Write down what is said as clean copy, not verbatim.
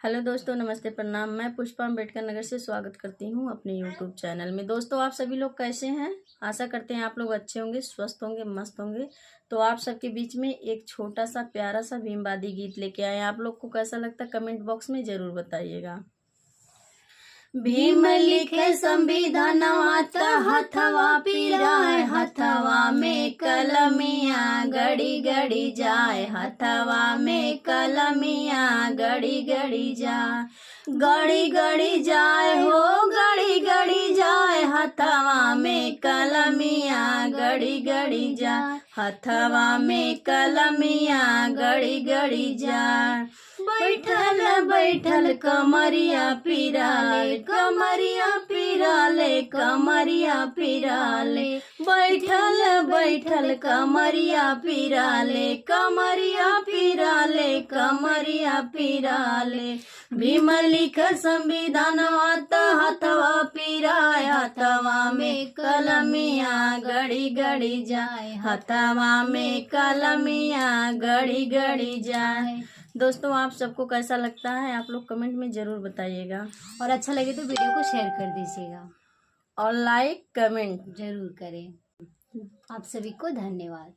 Hello दोस्तों, नमस्ते, प्रणाम। मैं पुष्पा अम्बेडकर नगर से स्वागत करती हूँ अपने यूट्यूब चैनल में। दोस्तों, आप सभी लोग कैसे हैं? आशा करते हैं आप लोग अच्छे होंगे, स्वस्थ होंगे, मस्त होंगे। तो आप सबके बीच में एक छोटा सा प्यारा सा भीमवादी गीत लेके आए हैं। आप लोग को कैसा लगता है कमेंट बॉक्स में जरूर बताइएगा। भीम लिखे संविधानवा त हथवा पिराए, हथवा में कलमिया गड़ी गड़ी जाए, हथवा में कलमिया गड़ी गड़ी जाए, गड़ी गड़ी जाए हो गड़ी गड़ी जाए, हथवा में कलमिया गड़ी गड़ी जाए, हथवा में कलमिया गड़ी गड़ी जाए। बैठल बैठल कमरिया पिराले, कमरिया पिराले, कमरिया पिराले, बैठल बैठल कमरिया पिराले, कमरिया पिराले, कमरिया पिराले। भीम लिख संविधानवा त हथवा पिराए, हथवा में कलमिया गड़ी गड़ी जाए, हथवा में कलमिया गड़ी गड़ी जाए। दोस्तों, आप सबको कैसा लगता है आप लोग कमेंट में जरूर बताइएगा, और अच्छा लगे तो वीडियो को शेयर कर दीजिएगा और लाइक कमेंट जरूर करें। आप सभी को धन्यवाद।